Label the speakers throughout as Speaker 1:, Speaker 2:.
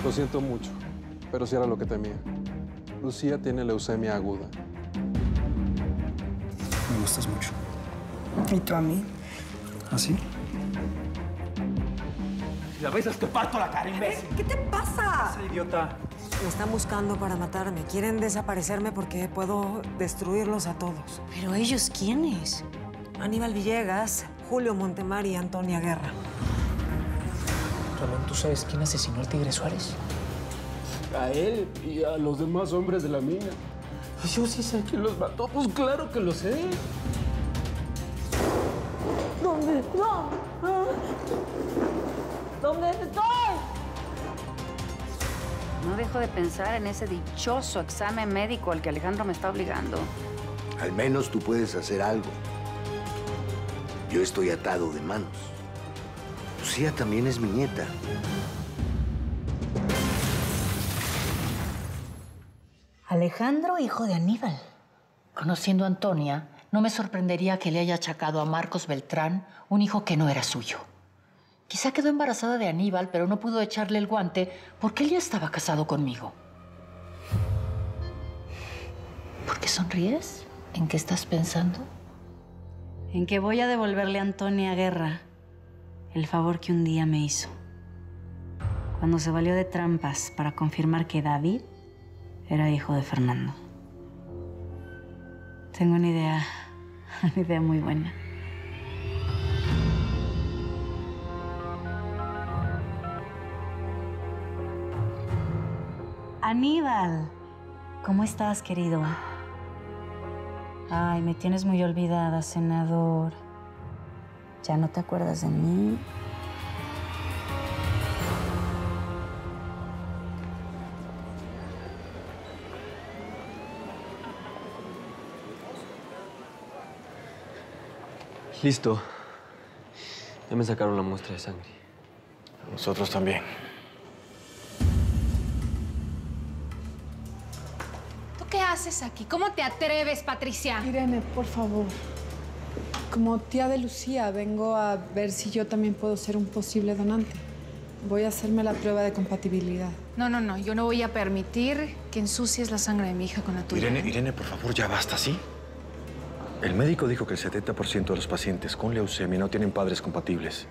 Speaker 1: Lo siento mucho, pero sí era lo que temía. Lucía tiene leucemia aguda.
Speaker 2: Me gustas mucho.
Speaker 3: ¿Y tú a mí?
Speaker 2: ¿Ah, sí?
Speaker 4: Si la besas, te parto la cara, imbécil.
Speaker 3: ¿Qué te pasa?
Speaker 2: Esa idiota.
Speaker 5: Me están buscando para matarme. Quieren desaparecerme porque puedo destruirlos a todos.
Speaker 6: ¿Pero ellos quiénes?
Speaker 5: Aníbal Villegas, Julio Montemar y Antonia Guerra.
Speaker 7: Ramón, ¿tú sabes quién asesinó al Tigre Suárez?
Speaker 4: A él y a los demás hombres de la mina. Pues yo sí sé quién los mató. Pues claro que lo sé.
Speaker 8: ¿Dónde está? ¿Dónde estoy?
Speaker 9: No dejo de pensar en ese dichoso examen médico al que Alejandro me está obligando.
Speaker 10: Al menos tú puedes hacer algo. Yo estoy atado de manos. Lucía también es mi nieta.
Speaker 6: Alejandro, hijo de Aníbal. Conociendo a Antonia, no me sorprendería que le haya achacado a Marcos Beltrán un hijo que no era suyo. Quizá quedó embarazada de Aníbal, pero no pudo echarle el guante porque él ya estaba casado conmigo. ¿Por qué sonríes? ¿En qué estás pensando?
Speaker 9: En que voy a devolverle a Antonia Guerra el favor que un día me hizo. Cuando se valió de trampas para confirmar que David era hijo de Fernando. Tengo una idea muy buena. Aníbal, ¿cómo estás, querido? Ay, me tienes muy olvidada, senador. ¿Ya no te acuerdas de mí?
Speaker 11: Listo. Ya me sacaron la muestra de sangre.
Speaker 2: Nosotros también.
Speaker 12: ¿Tú qué haces aquí? ¿Cómo te atreves, Patricia?
Speaker 13: Irene, por favor. Como tía de Lucía, vengo a ver si yo también puedo ser un posible donante. Voy a hacerme la prueba de compatibilidad.
Speaker 12: No. Yo no voy a permitir que ensucies la sangre de mi hija con la tuya.
Speaker 2: Irene, por favor, ya basta, ¿sí? El médico dijo que el 70% de los pacientes con leucemia no tienen padres compatibles.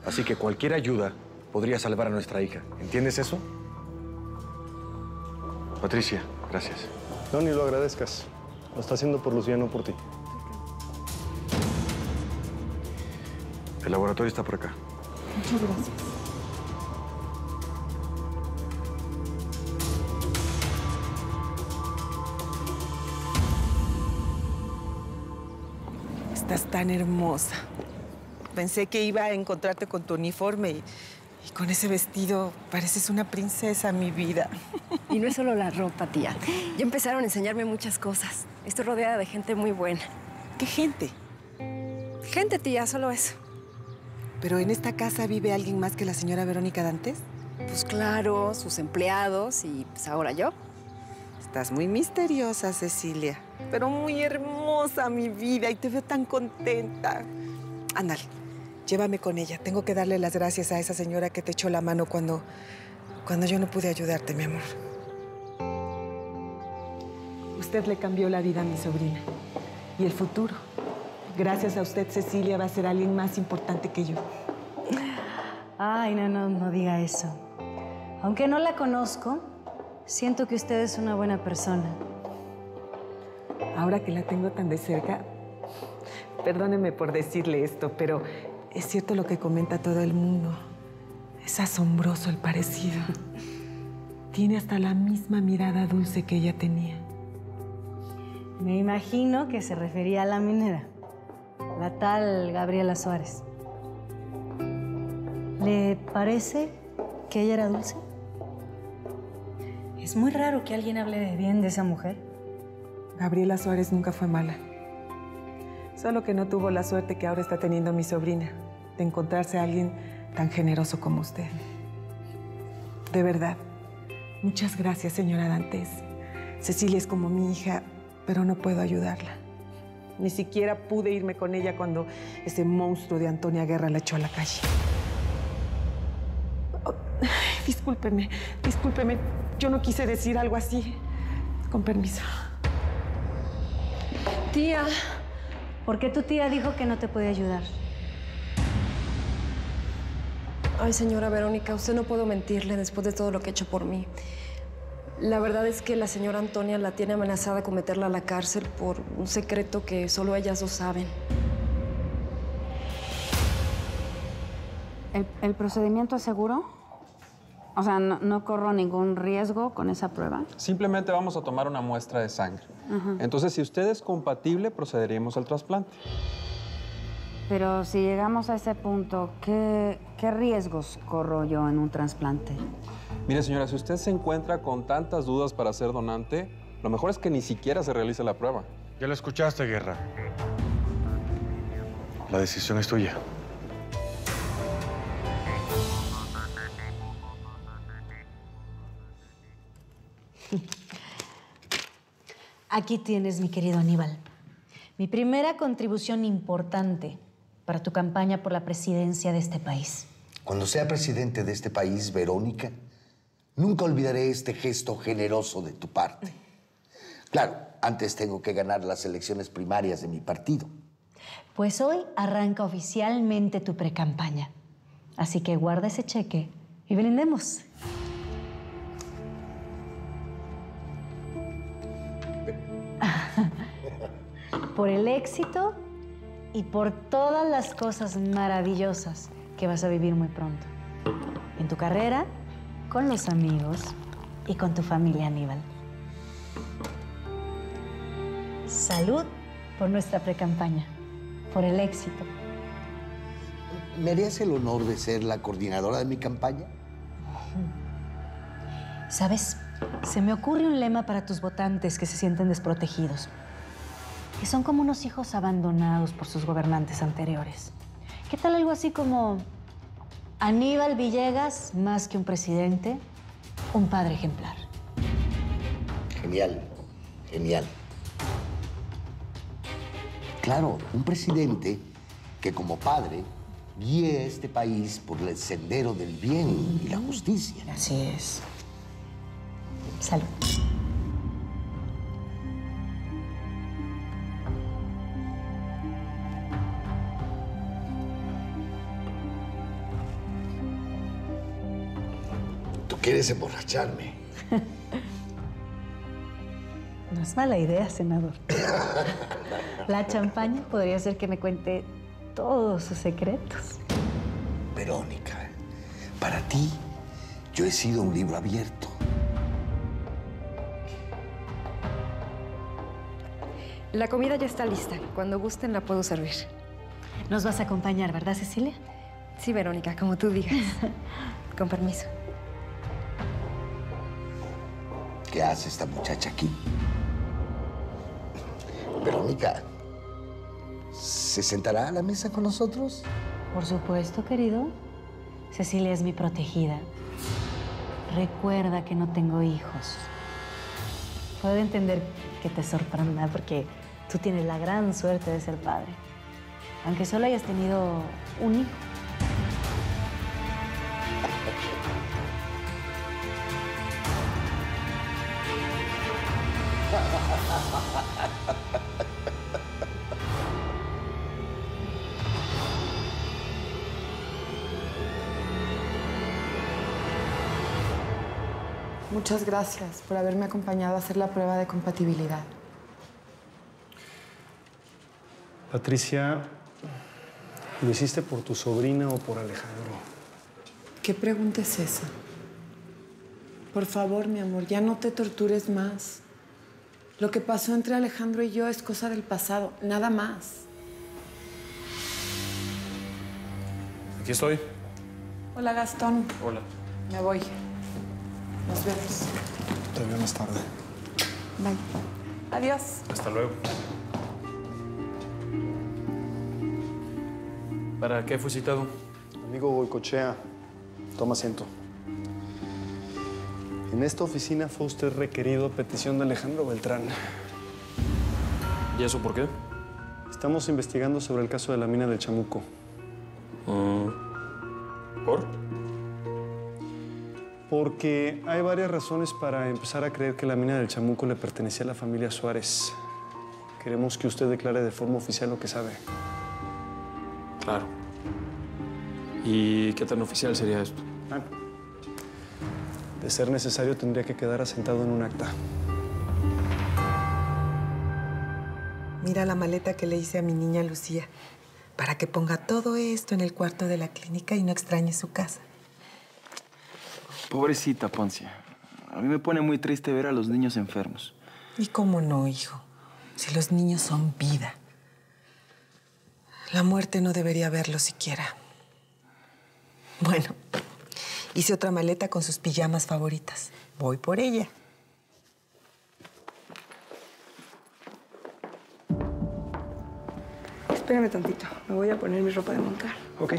Speaker 2: Así que cualquier ayuda podría salvar a nuestra hija. ¿Entiendes eso? Patricia, gracias.
Speaker 1: No, ni lo agradezcas. Lo está haciendo por Lucía, no por ti.
Speaker 2: El laboratorio está por acá.
Speaker 13: Muchas gracias.
Speaker 3: Estás tan hermosa. Pensé que iba a encontrarte con tu uniforme y con ese vestido pareces una princesa, mi vida.
Speaker 14: Y no es solo la ropa, tía. Ya empezaron a enseñarme muchas cosas. Estoy rodeada de gente muy buena.
Speaker 3: ¿Qué gente?
Speaker 14: Gente, tía, solo eso.
Speaker 3: ¿Pero en esta casa vive alguien más que la señora Verónica Dantes?
Speaker 14: Pues claro, sus empleados y pues ahora yo.
Speaker 3: Estás muy misteriosa, Cecilia, pero muy hermosa, mi vida, y te veo tan contenta. Ándale, llévame con ella. Tengo que darle las gracias a esa señora que te echó la mano cuando yo no pude ayudarte, mi amor. Usted le cambió la vida a mi sobrina y el futuro. Gracias a usted, Cecilia va a ser alguien más importante que yo.
Speaker 9: Ay, no diga eso. Aunque no la conozco, siento que usted es una buena persona.
Speaker 3: Ahora que la tengo tan de cerca, perdóneme por decirle esto, pero es cierto lo que comenta todo el mundo. Es asombroso el parecido. Tiene hasta la misma mirada dulce que ella tenía.
Speaker 9: Me imagino que se refería a la minera, la tal Gabriela Suárez. ¿Le parece que ella era dulce? Es muy raro que alguien hable de bien de esa mujer.
Speaker 3: Gabriela Suárez nunca fue mala. Solo que no tuvo la suerte que ahora está teniendo mi sobrina, de encontrarse a alguien tan generoso como usted. De verdad, muchas gracias, señora Dantes. Cecilia es como mi hija, pero no puedo ayudarla. Ni siquiera pude irme con ella cuando ese monstruo de Antonia Guerra la echó a la calle. Discúlpeme, discúlpeme. Yo no quise decir algo así. Con permiso.
Speaker 14: Tía.
Speaker 9: ¿Por qué tu tía dijo que no te puede ayudar?
Speaker 14: Ay, señora Verónica, usted no puedo mentirle después de todo lo que ha hecho por mí. La verdad es que la señora Antonia la tiene amenazada con meterla a la cárcel por un secreto que solo ellas dos saben.
Speaker 9: ¿El procedimiento es seguro? O sea, no corro ningún riesgo con esa prueba.
Speaker 1: Simplemente vamos a tomar una muestra de sangre. Entonces, si usted es compatible, procederíamos al trasplante.
Speaker 9: Pero si llegamos a ese punto, ¿qué riesgos corro yo en un trasplante?
Speaker 1: Mire, señora, si usted se encuentra con tantas dudas para ser donante, lo mejor es que ni siquiera se realice la prueba.
Speaker 2: Ya lo escuchaste, Guerra. La decisión es tuya.
Speaker 6: Aquí tienes, mi querido Aníbal. Mi primera contribución importante para tu campaña por la presidencia de este país.
Speaker 10: Cuando sea presidente de este país, Verónica, nunca olvidaré este gesto generoso de tu parte. Claro, antes tengo que ganar las elecciones primarias de mi partido.
Speaker 6: Pues hoy arranca oficialmente tu precampaña. Así que guarda ese cheque y brindemos. Por el éxito y por todas las cosas maravillosas que vas a vivir muy pronto. En tu carrera, con los amigos y con tu familia, Aníbal. Salud por nuestra precampaña, por el éxito.
Speaker 10: ¿Me harías el honor de ser la coordinadora de mi campaña?
Speaker 6: ¿Sabes? Se me ocurre un lema para tus votantes que se sienten desprotegidos. Que son como unos hijos abandonados por sus gobernantes anteriores. ¿Qué tal algo así como Aníbal Villegas, más que un presidente, un padre ejemplar?
Speaker 10: Genial, genial. Claro, un presidente que como padre guíe a este país por el sendero del bien y la justicia.
Speaker 6: Así es. Salud.
Speaker 10: Tú quieres emborracharme.
Speaker 6: No es mala idea, senador. La champaña podría ser que me cuente todos sus secretos.
Speaker 10: Verónica, para ti, yo he sido un libro abierto.
Speaker 14: La comida ya está lista. Cuando gusten la puedo servir.
Speaker 6: Nos vas a acompañar, ¿verdad, Cecilia?
Speaker 14: Sí, Verónica, como tú digas. Con permiso.
Speaker 10: ¿Qué hace esta muchacha aquí? Verónica, ¿se sentará a la mesa con nosotros?
Speaker 6: Por supuesto, querido. Cecilia es mi protegida. Recuerda que no tengo hijos. Puedo entender que te sorprenda porque tú tienes la gran suerte de ser padre. Aunque solo hayas tenido un hijo.
Speaker 13: Muchas gracias por haberme acompañado a hacer la prueba de compatibilidad.
Speaker 15: Patricia, ¿lo hiciste por tu sobrina o por Alejandro?
Speaker 13: ¿Qué pregunta es esa? Por favor, mi amor, ya no te tortures más. Lo que pasó entre Alejandro y yo es cosa del pasado, nada más.
Speaker 15: Aquí estoy.
Speaker 13: Hola, Gastón.
Speaker 15: Hola.
Speaker 13: Me voy. Nos vemos.
Speaker 15: Te veo más tarde.
Speaker 13: Bye. Adiós.
Speaker 15: Hasta luego. ¿Para qué fue citado? Amigo Goicochea, toma asiento. En esta oficina fue usted requerido a petición de Alejandro Beltrán. ¿Y eso por qué? Estamos investigando sobre el caso de la mina del Chamuco. ¿Por? Porque hay varias razones para empezar a creer que la mina del Chamuco le pertenecía a la familia Suárez. Queremos que usted declare de forma oficial lo que sabe.
Speaker 4: Claro. ¿Y qué tan oficial sería esto?
Speaker 15: De ser necesario, tendría que quedar asentado en un acta.
Speaker 3: Mira la maleta que le hice a mi niña Lucía, para que ponga todo esto en el cuarto de la clínica y no extrañe su casa.
Speaker 16: Pobrecita Poncia. A mí me pone muy triste ver a los niños enfermos.
Speaker 3: ¿Y cómo no, hijo? Si los niños son vida. La muerte no debería verlos siquiera. Bueno, hice otra maleta con sus pijamas favoritas. Voy por ella.
Speaker 17: Espérame tantito. Me voy a poner mi ropa de montar.
Speaker 15: Ok.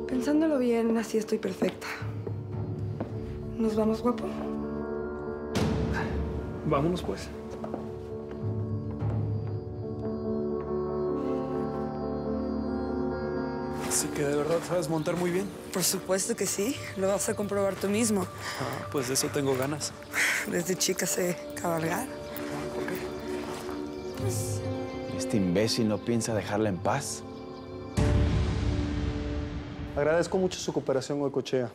Speaker 17: Pensándolo bien, así estoy perfecta. ¿Nos vamos, guapo?
Speaker 15: Vámonos, pues.
Speaker 4: Así que de verdad sabes montar muy bien.
Speaker 17: Por supuesto que sí. Lo vas a comprobar tú mismo.
Speaker 4: Ah, pues de eso tengo ganas.
Speaker 17: Desde chica sé cabalgar.
Speaker 4: ¿Por qué?
Speaker 17: Pues...
Speaker 16: Este imbécil no piensa dejarla en paz.
Speaker 15: Agradezco mucho su cooperación, Goicoechea.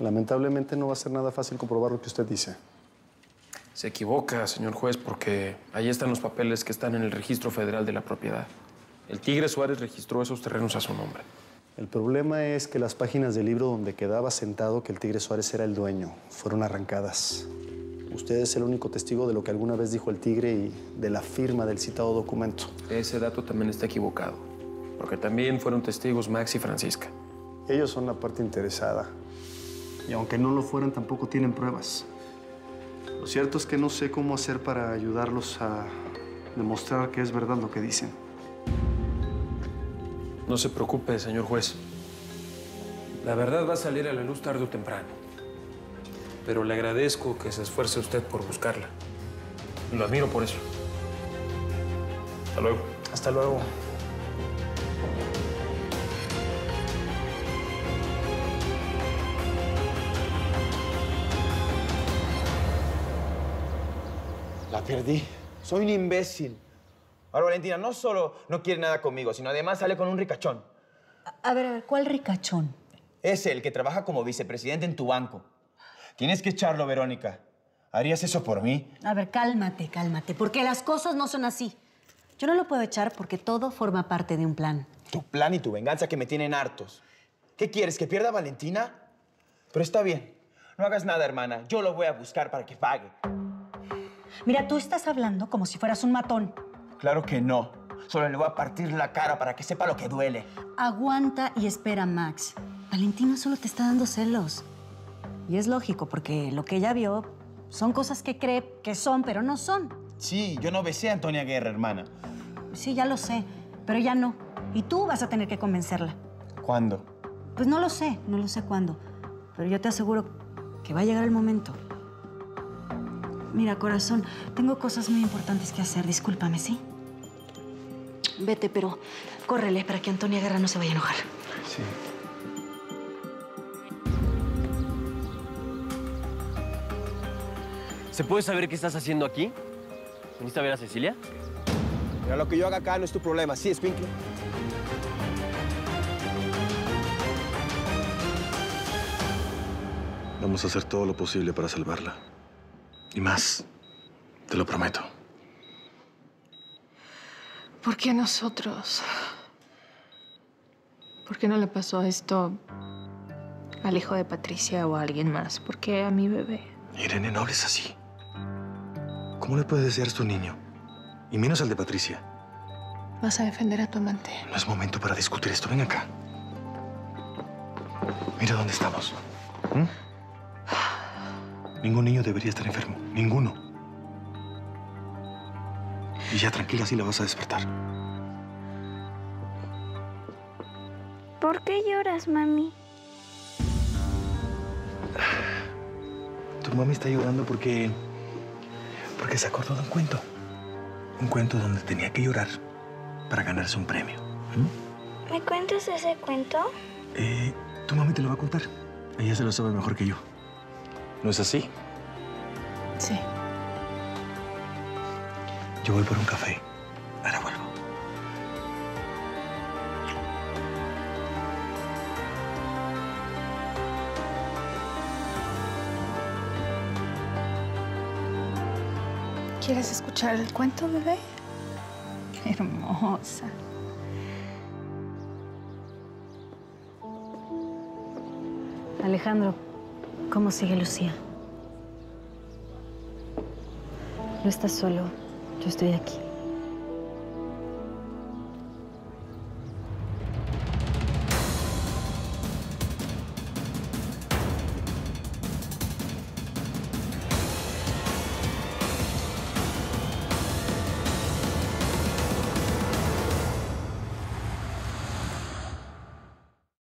Speaker 15: Lamentablemente no va a ser nada fácil comprobar lo que usted dice.
Speaker 4: Se equivoca, señor juez, porque ahí están los papeles que están en el Registro Federal de la Propiedad. El Tigre Suárez registró esos terrenos a su nombre.
Speaker 15: El problema es que las páginas del libro donde quedaba sentado que el Tigre Suárez era el dueño fueron arrancadas. Usted es el único testigo de lo que alguna vez dijo el Tigre y de la firma del citado documento.
Speaker 4: Ese dato también está equivocado, porque también fueron testigos Max y Francisca.
Speaker 15: Ellos son la parte interesada. Y aunque no lo fueran, tampoco tienen pruebas. Lo cierto es que no sé cómo hacer para ayudarlos a demostrar que es verdad lo que dicen.
Speaker 4: No se preocupe, señor juez. La verdad va a salir a la luz tarde o temprano. Pero le agradezco que se esfuerce usted por buscarla. Y lo admiro por eso. Hasta luego.
Speaker 15: Hasta luego.
Speaker 16: La perdí. Soy un imbécil. Ahora, Valentina, no solo no quiere nada conmigo, sino además sale con un ricachón.
Speaker 6: A ver, ¿cuál ricachón?
Speaker 16: Es el que trabaja como vicepresidente en tu banco. Tienes que echarlo, Verónica. ¿Harías eso por mí?
Speaker 6: A ver, cálmate, porque las cosas no son así. Yo no lo puedo echar porque todo forma parte de un plan.
Speaker 16: Tu plan y tu venganza que me tienen hartos. ¿Qué quieres, que pierda a Valentina? Pero está bien. No hagas nada, hermana. Yo lo voy a buscar para que pague.
Speaker 6: Mira, tú estás hablando como si fueras un matón.
Speaker 16: Claro que no. Solo le voy a partir la cara para que sepa lo que duele.
Speaker 9: Aguanta y espera, Max. Valentina solo te está dando celos. Y es lógico, porque lo que ella vio son cosas que cree que son, pero no son.
Speaker 16: Sí, yo no besé a Antonia Guerra, hermana.
Speaker 9: Sí, ya lo sé, pero ella no. Y tú vas a tener que convencerla.
Speaker 16: ¿Cuándo?
Speaker 9: Pues no lo sé cuándo. Pero yo te aseguro que va a llegar el momento. Mira, corazón, tengo cosas muy importantes que hacer. Discúlpame, ¿sí? Vete, pero córrele para que Antonia Guerra no se vaya a enojar.
Speaker 15: Sí.
Speaker 11: ¿Se puede saber qué estás haciendo aquí? ¿Viniste a ver a Cecilia?
Speaker 16: Mira, lo que yo haga acá no es tu problema. ¿Sí, escuincle?
Speaker 2: Vamos a hacer todo lo posible para salvarla. Y más. Te lo prometo.
Speaker 12: ¿Por qué a nosotros? ¿Por qué no le pasó esto al hijo de Patricia o a alguien más? ¿Por qué a mi bebé?
Speaker 2: Irene, no hables así. ¿Cómo le puedes desear esto a un niño? Y menos al de Patricia.
Speaker 12: ¿Vas a defender a tu amante?
Speaker 2: No es momento para discutir esto. Ven acá. Mira dónde estamos. Ningún niño debería estar enfermo. Ninguno. Y ya, tranquila, así la vas a despertar.
Speaker 18: ¿Por qué lloras, mami?
Speaker 2: Tu mami está llorando porque se acordó de un cuento. Un cuento donde tenía que llorar para ganarse un premio.
Speaker 18: ¿Me cuentas ese cuento?
Speaker 2: Tu mami te lo va a contar. Ella se lo sabe mejor que yo. ¿No es así?
Speaker 12: Sí.
Speaker 2: Yo voy por un café. Ahora vuelvo.
Speaker 12: ¿Quieres escuchar el cuento, bebé? Qué hermosa.
Speaker 9: Alejandro, ¿cómo sigue Lucía? No estás solo. Yo estoy aquí.